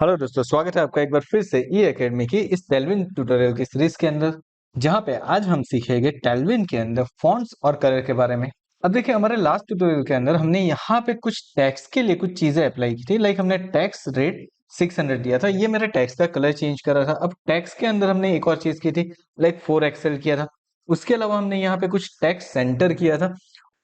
Hello दोस्तों, स्वागत है आपका एक बार फिर से ई एकेडमी की इस टेलविन ट्यूटोरियल की सीरीज के अंदर, जहां पे आज हम सीखेंगे टेलविन के अंदर फॉन्ट्स और कलर के बारे में। अब देखिए, हमारे लास्ट ट्यूटोरियल के अंदर हमने यहाँ पे कुछ टैक्स के लिए कुछ चीजें अप्लाई की थी। लाइक हमने टैक्स रेट 600 दिया था, ये मेरे टैक्स का कलर चेंज कर रहा था। अब टैक्स के अंदर हमने एक और चीज की थी, लाइक 4 एक्सेल किया था। उसके अलावा हमने यहाँ पे कुछ टैक्स सेंटर किया था,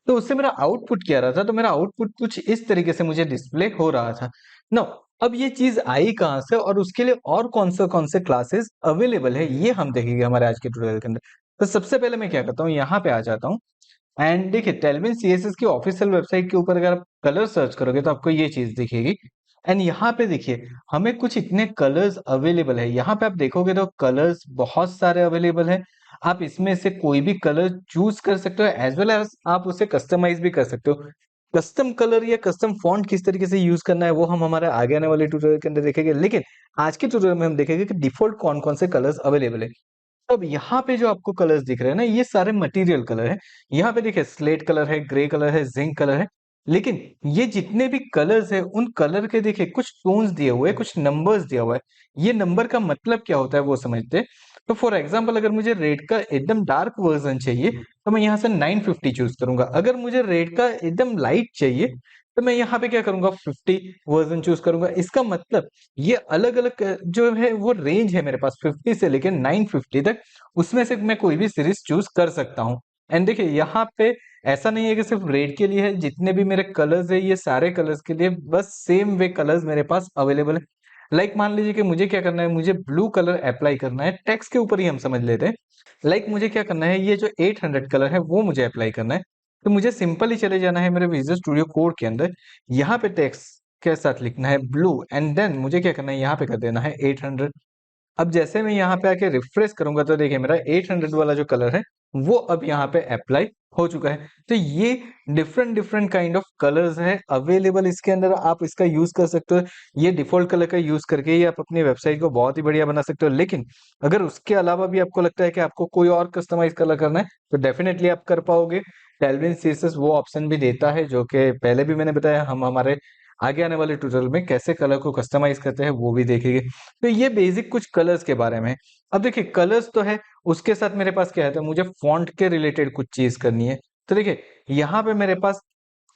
तो उससे मेरा आउटपुट क्या रहा था, तो मेरा आउटपुट कुछ इस तरीके से मुझे डिस्प्ले हो रहा था। नो, अब ये चीज आई कहाँ से और उसके लिए और कौन से क्लासेस अवेलेबल है, ये हम देखेंगे हमारे आज के ट्यूटोरियल के अंदर। तो सबसे पहले मैं क्या करता हूँ, यहाँ पे आ जाता हूँ एंड देखिए, टेलविन सीएसएस की ऑफिशियल वेबसाइट के ऊपर अगर आप कलर सर्च करोगे तो आपको ये चीज दिखेगी। एंड यहाँ पे देखिए, हमें कुछ इतने कलर्स अवेलेबल है। यहाँ पे आप देखोगे तो कलर्स बहुत सारे अवेलेबल है। आप इसमें से कोई भी कलर चूज कर सकते हो, एज वेल एज आप उसे कस्टमाइज भी कर सकते हो। कस्टम कलर या कस्टम फॉन्ट किस तरीके से यूज करना है वो हम हमारे आगे आने वाले ट्यूटोरियल के अंदर देखेंगे, लेकिन आज के ट्यूटोरियल में हम देखेंगे कि डिफॉल्ट कौन कौन से कलर्स अवेलेबल है। अब यहाँ पे जो आपको कलर्स दिख रहे हैं ना, ये सारे मटेरियल कलर है। यहाँ पे देखिए, स्लेट कलर है, ग्रे कलर है, जिंक कलर है। लेकिन ये जितने भी कलर्स है, उन कलर के देखिए कुछ टोन्स दिए हुए हैं, कुछ नंबर्स दिया हुआ है। ये नंबर का मतलब क्या होता है वो समझते हैं। तो फॉर एग्जाम्पल, अगर मुझे रेड का एकदम डार्क वर्जन चाहिए तो मैं यहाँ से 950 चूज करूंगा। अगर मुझे रेड का एकदम लाइट चाहिए तो मैं यहाँ पे क्या करूंगा, 50 वर्जन चूज करूंगा। इसका मतलब ये अलग अलग जो है वो रेंज है मेरे पास 50 से लेकर 950 तक, उसमें से मैं कोई भी सीरीज चूज कर सकता हूँ। एंड देखिए, यहाँ पे ऐसा नहीं है कि सिर्फ रेड के लिए है, जितने भी मेरे कलर्स है ये सारे कलर्स के लिए बस सेम वे कलर्स मेरे पास अवेलेबल है। लाइक मान लीजिए कि मुझे क्या करना है, मुझे ब्लू कलर अप्लाई करना है, टेक्स्ट के ऊपर ही हम समझ लेते हैं। लाइक मुझे क्या करना है, ये जो 800 कलर है वो मुझे अप्लाई करना है। तो मुझे सिंपली चले जाना है मेरे विजुअल स्टूडियो कोड के अंदर, यहाँ पे टेक्स्ट के साथ लिखना है ब्लू, एंड देन मुझे क्या करना है, यहाँ पे कर देना है 800। अब जैसे मैं यहाँ पे आके रिफ्रेश करूंगा तो देखिए, मेरा 800 वाला जो कलर है वो अब यहाँ पे अप्लाई हो चुका है। तो ये different different kind of colours है अवेलेबल इसके अंदर, आप इसका यूज कर सकते हो। ये डिफॉल्ट कलर का यूज करके ही आप अपनी वेबसाइट को बहुत ही बढ़िया बना सकते हो। लेकिन अगर उसके अलावा भी आपको लगता है कि आपको कोई और कस्टमाइज कलर करना है तो डेफिनेटली आप कर पाओगे। टेलविन सीएसएस वो ऑप्शन भी देता है, जो कि पहले भी मैंने बताया, हम हमारे आगे आने वाले ट्यूटोरियल में कैसे कलर को कस्टमाइज करते हैं वो भी देखेंगे। तो ये बेसिक कुछ कलर्स के बारे में है। अब देखिए, कलर्स तो है, उसके साथ मेरे पास क्या है, तो मुझे फॉन्ट के रिलेटेड कुछ चीज करनी है। तो देखिए, यहाँ पे मेरे पास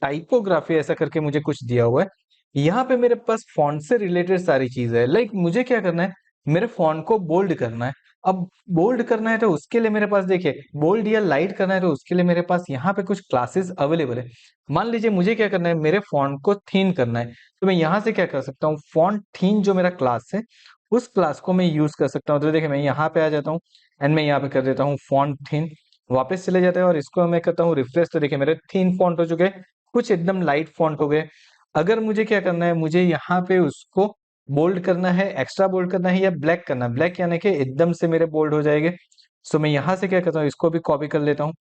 टाइपोग्राफी ऐसा करके मुझे कुछ दिया हुआ है। यहाँ पे मेरे पास फॉन्ट से रिलेटेड सारी चीज है। लाइक मुझे क्या करना है, मेरे फॉन्ट को बोल्ड करना है। अब बोल्ड करना है तो उसके लिए मेरे पास देखिए, बोल्ड या लाइट करना है तो उसके लिए मेरे पास यहाँ पे कुछ क्लासेस अवेलेबल है। मान लीजिए मुझे क्या करना है, मेरे फॉन्ट को थीन करना है, तो मैं यहाँ से क्या कर सकता हूँ, फॉन्ट थीन जो मेरा क्लास है उस क्लास को मैं यूज कर सकता हूँ। तो देखिए, मैं यहाँ पे आ जाता हूँ एंड मैं यहाँ पे कर देता हूँ फॉन्ट थीन, वापस चले जाते हैं और इसको मैं करता हूँ रिफ्रेश। तो देखिए, मेरे थीन फॉन्ट हो चुके हैं, कुछ एकदम लाइट फॉन्ट हो गए। अगर मुझे क्या करना है, मुझे यहाँ पे उसको बोल्ड करना है, एक्स्ट्रा बोल्ड करना है या ब्लैक करना है, ब्लैक यानी कि एकदम से मेरे बोल्ड हो जाएंगे। सो मैं यहाँ से क्या करता हूँ, इसको भी कॉपी कर लेता हूँ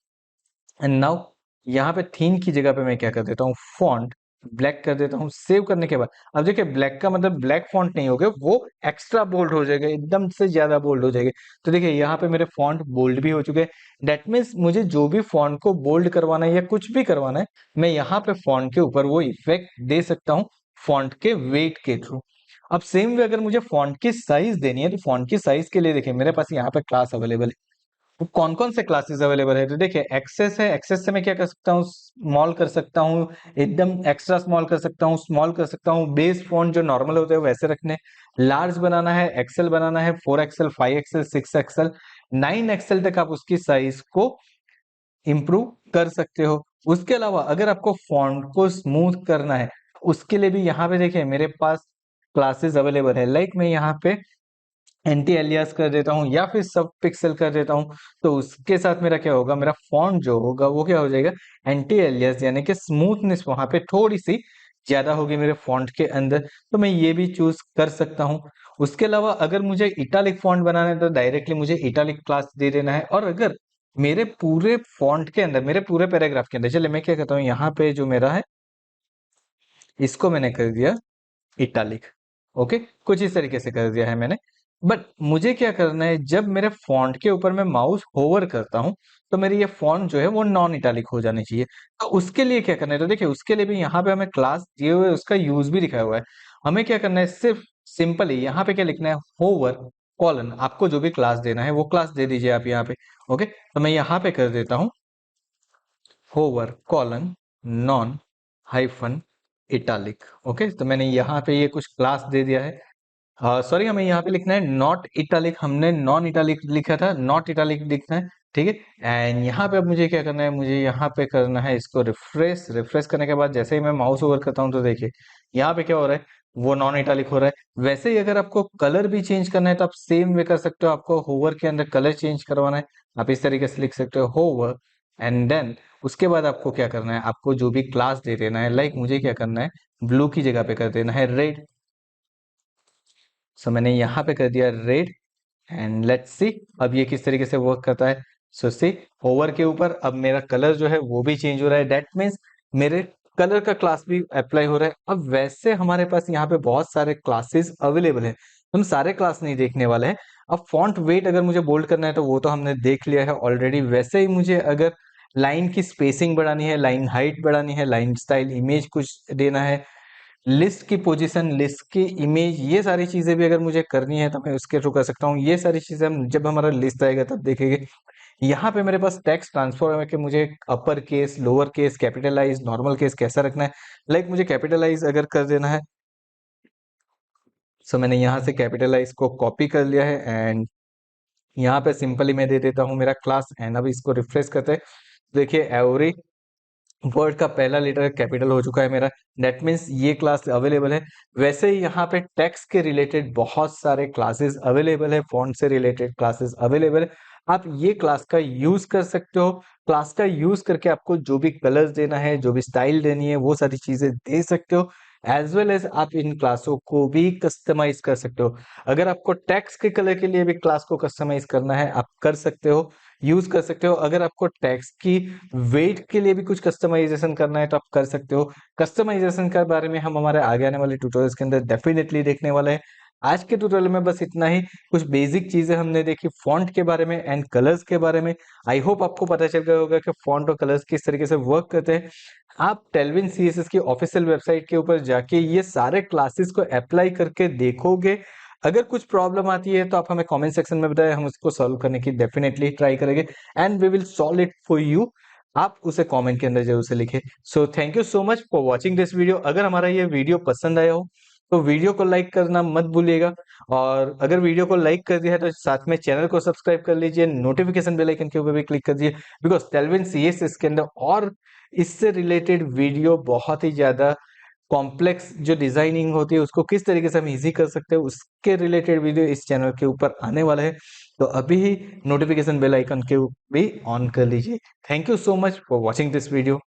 एंड नाउ यहाँ पे थीम की जगह पे मैं क्या कर देता हूँ, फॉन्ट ब्लैक कर देता हूँ। सेव करने के बाद अब देखिए, ब्लैक का मतलब ब्लैक फॉन्ट नहीं हो गया, वो एक्स्ट्रा बोल्ड हो जाएगा, एकदम से ज्यादा बोल्ड हो जाएगा। तो देखिए, यहाँ पे मेरे फॉन्ट बोल्ड भी हो चुके हैं। दैट मीन्स मुझे जो भी फॉन्ट को बोल्ड करवाना है या कुछ भी करवाना है, मैं यहाँ पे फॉन्ट के ऊपर वो इफेक्ट दे सकता हूँ फॉन्ट के वेट के थ्रू। अब सेम वे अगर मुझे फॉन्ट की साइज देनी है, तो फॉन्ट की साइज के लिए देखिए, मेरे पास यहाँ पे क्लास अवेलेबल है। वो कौन कौन से क्लासेस अवेलेबल है, तो देखिए, एक्सेस है, एक्सेस से मैं क्या कर सकता हूँ, स्मॉल कर सकता हूँ, एकदम एक्स्ट्रा स्मॉल कर सकता हूँ, स्मॉल कर सकता हूँ, बेस फॉन्ट जो नॉर्मल होते हैं वैसे रखने। लार्ज बनाना है, एक्सेल बनाना है, 4 एक्सेल, 5 एक्सेल, 6 एक्सेल, 9 एक्सेल तक आप उसकी साइज को इम्प्रूव कर सकते हो। उसके अलावा अगर आपको फॉन्ट को स्मूथ करना है, उसके लिए भी यहाँ पे देखिए मेरे पास क्लासेस अवेलेबल है। लाइक मैं यहाँ पे एंटी एलियास कर देता हूँ या फिर सब पिक्सल कर देता हूँ, तो उसके साथ मेरा क्या होगा, मेरा फॉन्ट जो होगा वो क्या हो जाएगा, एंटी एलियास, यानी कि स्मूथनेस वहां पे थोड़ी सी ज्यादा होगी मेरे फॉन्ट के अंदर। तो मैं ये भी चूज कर सकता हूँ। उसके अलावा अगर मुझे इटालिक फॉन्ट बनाना है तो डायरेक्टली मुझे इटालिक क्लास दे देना है। और अगर मेरे पूरे फॉन्ट के अंदर, मेरे पूरे पैराग्राफ के अंदर, चलिए मैं क्या करता हूँ, यहाँ पे जो मेरा है इसको मैंने कर दिया इटालिक। ओके, कुछ इस तरीके से कर दिया है मैंने। बट मुझे क्या करना है, जब मेरे फॉन्ट के ऊपर मैं माउस होवर करता हूं तो मेरी ये फॉन्ट जो है वो नॉन इटालिक हो जानी चाहिए। तो उसके लिए क्या करना है, तो देखिए, उसके लिए भी यहाँ पे हमें क्लास दिए हुए उसका यूज भी दिखाया हुआ है। हमें क्या करना है, सिर्फ सिंपली यहाँ पे क्या लिखना है, होवर कॉलन, आपको जो भी क्लास देना है वो क्लास दे दीजिए आप यहाँ पे। ओके, तो मैं यहाँ पे कर देता हूँ hover colon non hyphen italic. Okay, तो मैंने यहाँ पे ये कुछ क्लास दे दिया है। सॉरी, हमें यहाँ पे लिखना है नॉट इटालिक, हमने नॉन इटालिक लिखा था, नॉट इटालिक लिखना है। ठीक है, एंड यहाँ पे अब मुझे क्या करना है, मुझे यहाँ पे करना है इसको रिफ्रेश। रिफ्रेश करने के बाद जैसे ही मैं माउस ओवर करता हूँ तो देखिए यहाँ पे क्या हो रहा है, वो नॉन इटालिक हो रहा है। वैसे ही अगर आपको कलर भी चेंज करना है तो आप सेम वे कर सकते हो। आपको होवर के अंदर कलर चेंज करवाना है, आप इस तरीके से लिख सकते हो होवर, एंड देन उसके बाद आपको क्या करना है, आपको जो भी क्लास दे देना है, लाइक मुझे क्या करना है, ब्लू की जगह पे कर देना है रेड। सो मैंने यहाँ पे कर दिया रेड, एंड लेट्स सी अब ये किस तरीके से वर्क करता है। सो सी, होवर के ऊपर अब मेरा कलर जो है वो भी चेंज हो रहा है, दैट मीन्स मेरे कलर का क्लास भी अप्लाई हो रहा है। अब वैसे हमारे पास यहाँ पे बहुत सारे क्लासेस अवेलेबल है, हम सारे क्लास नहीं देखने वाले हैं। अब फॉन्ट वेट अगर मुझे बोल्ड करना है तो वो तो हमने देख लिया है ऑलरेडी। वैसे ही मुझे अगर लाइन की स्पेसिंग बढ़ानी है, लाइन हाइट बढ़ानी है, लाइन स्टाइल इमेज कुछ देना है, लिस्ट की पोजीशन, लिस्ट की इमेज, ये सारी चीजें भी अगर मुझे करनी है तो मैं उसके थ्रू कर सकता हूँ। ये सारी चीजें हम जब हमारा लिस्ट आएगा तब देखेंगे। यहाँ पे मेरे पास टेक्स्ट ट्रांसफॉर्म है कि मुझे upper case, lower case, capitalize, normal case कैसा रखना है। लाइक मुझे कैपिटलाइज अगर कर देना है, सो मैंने यहाँ से कैपिटलाइज को कॉपी कर लिया है, एंड यहाँ पे सिंपली मैं दे देता हूँ मेरा क्लास। एंड अब इसको रिफ्रेश करते हैं, देखिए एवरी वर्ड का पहला लेटर कैपिटल हो चुका है मेरा, दैट मीन्स ये क्लास अवेलेबल है। वैसे ही यहाँ पे टेक्स्ट के रिलेटेड बहुत सारे क्लासेस अवेलेबल है, फॉन्ट से रिलेटेड क्लासेस अवेलेबल है। आप ये क्लास का यूज कर सकते हो। क्लास का यूज करके आपको जो भी कलर्स देना है, जो भी स्टाइल देनी है, वो सारी चीजें दे सकते हो। एज वेल एज आप इन क्लासों को भी कस्टमाइज कर सकते हो। अगर आपको टेक्स्ट के कलर के लिए भी क्लास को कस्टमाइज करना है, आप कर सकते हो, यूज कर सकते हो। अगर आपको टेक्स्ट की वेट के लिए भी कुछ कस्टमाइजेशन करना है तो आप कर सकते हो। कस्टमाइजेशन के बारे में हम हमारे आगे आने वाले ट्यूटोरियल्स के अंदर डेफिनेटली देखने वाले हैं। आज के ट्यूटोरियल में बस इतना ही, कुछ बेसिक चीजें हमने देखी फॉन्ट के बारे में एंड कलर्स के बारे में। आई होप आपको पता चल गया होगा कि फॉन्ट और कलर्स किस तरीके से वर्क करते हैं। आप टेलविन सीएसएस की ऑफिशियल वेबसाइट के ऊपर जाके ये सारे क्लासेस को अप्लाई करके देखोगे। अगर कुछ प्रॉब्लम आती है तो आप हमें कमेंट सेक्शन में बताएं, हम उसको सॉल्व करने की डेफिनेटली ट्राई करेंगे, and we will solve it for you. आप उसे कमेंट के अंदर जरूर से लिखें। So thank you so much for watching this video. अगर हमारा ये वीडियो पसंद आया हो तो वीडियो को लाइक करना मत भूलिएगा, और अगर वीडियो को लाइक कर दिया है तो साथ में चैनल को सब्सक्राइब कर लीजिए, नोटिफिकेशन बेल आइकन के ऊपर भी क्लिक कर दीजिए, बिकॉज टेलविन सीएस इसके अंदर और इससे रिलेटेड वीडियो बहुत ही ज्यादा कॉम्प्लेक्स जो डिजाइनिंग होती है उसको किस तरीके से हम इजी कर सकते हैं उसके रिलेटेड वीडियो इस चैनल के ऊपर आने वाला है। तो अभी ही नोटिफिकेशन बेल आइकन के भी ऑन कर लीजिए। Thank you so much for watching this video.